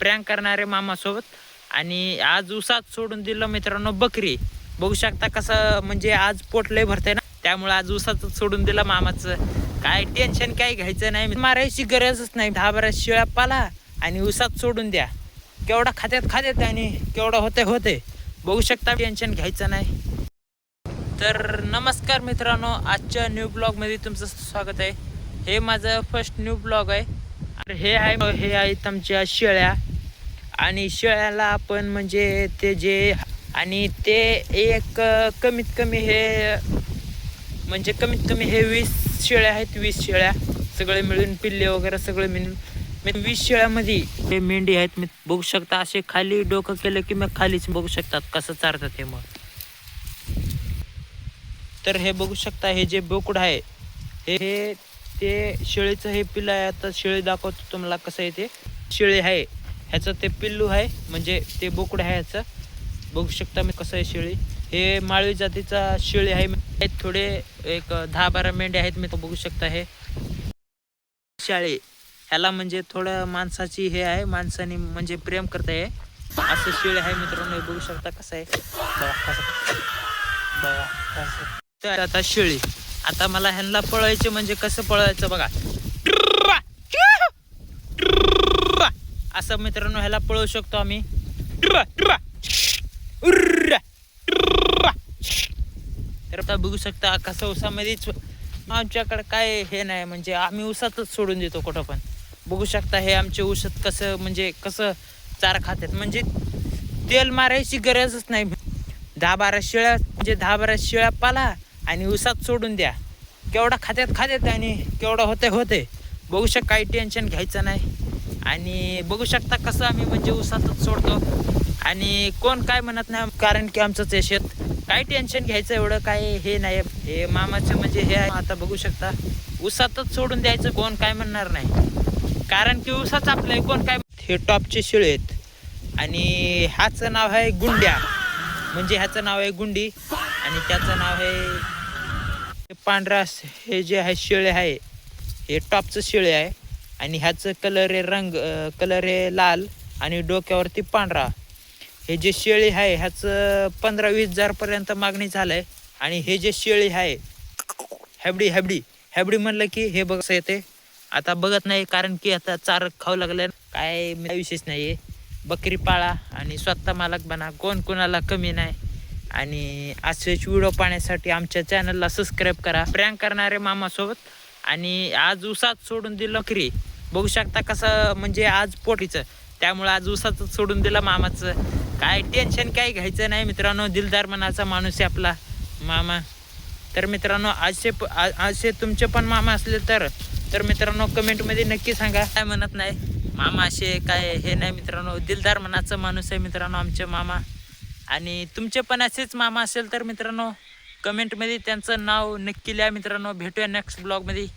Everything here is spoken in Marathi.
प्रँक करणारे मामासोबत. आणि आज उसात सोडून दिलं मित्रांनो बकरी. बघू शकता कसं म्हणजे आज पोट लय भरतंय ना, त्यामुळे आज उसात सोडून दिलं मामाचं. काय टेन्शन काय घ्यायचं नाही, मारायची गरजच नाही. 10-12 शेळ्या पाला आणि उसात सोडून द्या. केवढा खात्यात आणि केवढा होते बघू शकता. टेन्शन घ्यायचं नाही. तर नमस्कार मित्रांनो, आजच्या न्यू ब्लॉगमध्ये तुमचं स्वागत आहे. हे माझं फर्स्ट न्यू ब्लॉग आहे. आणि हे आहेत आमच्या शेळ्या. आणि शेळ्याला आपण म्हणजे ते जे आणि ते एक कमीत कमी हे 20 शेळ्या आहेत. 20 शेळ्या सगळे मिळून, पिल्ले वगैरे सगळे मिळून 20 शेळ्यामध्ये हे मेंढी आहेत. मी बघू शकता असे खाली डोकं केलं की मग खालीच बघू शकतात कसं चारतात हे. मग तर हे बघू शकता, हे जे बोकड आहे हे ते शेळीचं हे पिल्लं आहे. आता शेळी दाखवतो तुम्हाला कसं आहे. ते शेळी आहे, ह्याचं ते पिल्लू आहे, म्हणजे ते बोकड आहे ह्याचं. बघू शकता मी कसं आहे शेळी. हे माळवी जातीचा शेळी आहे. थोडे एक 10-12 मेंढ्या आहेत. मी तो बघू शकता. हे शेळी ह्याला म्हणजे थोडं माणसाची हे आहे, माणसाने म्हणजे प्रेम करता आहे असं शेळी आहे मित्रांनो. बघू शकता कसं आहे. तर आता शेळी, आता मला ह्यांना पळायचे म्हणजे कसं पळायचं बघा. असं मित्रांनो ह्याला पळवू शकतो आम्ही. तर आता बघू शकता कसं उसामध्येच. आमच्याकडे काय हे नाही, म्हणजे आम्ही उसातच सोडून देतो कुठं पण. बघू शकता हे आमचे उसात कसं म्हणजे कसं चारा खातात, म्हणजे तेल मारायची गरजच नाही. 10-12 शेळ्या म्हणजे 10-12 शेळ्या पाला आणि उसात सोडून द्या. केवढा खात्यात आणि केवढा होते बघू शकता. काही टेन्शन घ्यायचं नाही. आणि बघू शकता कसं आम्ही म्हणजे उसातच सोडतो. आणि कोण काय म्हणत नाही, कारण की आमचंच आहे शेत. काही टेन्शन घ्यायचं एवढं काय हे नाही. हे मामाचं म्हणजे हे आहे. आता बघू शकता उसातच सोडून द्यायचं, कोण काय म्हणणार नाही, कारण की उसाच आपलं आहे. कोण काय. हे टॉपचे शेळे आहेत. आणि ह्याचं नाव आहे गुंड्या, म्हणजे ह्याचं नाव आहे गुंडी आणि त्याचं नाव आहे पांढरा. हे जे आहे शेळे आहे, हे टॉपचं शेळे आहे. आणि ह्याचं कलर आहे लाल आणि डोक्यावरती पांढरा. हे जे शेळी आहे ह्याचं 15-20 हजारपर्यंत मागणी झालंय. आणि हे जे शेळी आहे हॅबडी म्हणलं की हे बघा येते. आता बघत नाही, कारण की आता चार खाऊ लागलं. काय विशेष नाही आहे. बकरी पाळा आणि स्वतः मालक बना, कोण कोणाला कमी नाही. आणि असेच व्हिडिओ पाहण्यासाठी आमच्या चॅनलला सबस्क्राईब करा. प्रँक करणारे मामासोबत. आणि आज उसात सोडून दिलं बकरी. बघू शकता कसं म्हणजे आज पोटीचं, त्यामुळे आज उसात सोडून दिलं मामाचं. काय टेन्शन काय घ्यायचं नाही मित्रांनो. दिलदार मनाचा माणूस आहे आपला मामा. तर मित्रांनो असे तुमचे पण मामा असले तर मित्रांनो कमेंटमध्ये नक्की सांगा. काय म्हणत नाही मामा असे काय हे नाही मित्रांनो. दिलदार मनाचा माणूस आहे मित्रांनो आमचे मामा. आणि तुमचे पण असेच मामा असेल तर मित्रांनो कमेंटमध्ये त्यांचं नाव नक्की लिहा मित्रांनो. भेटूया नेक्स्ट ब्लॉगमध्ये.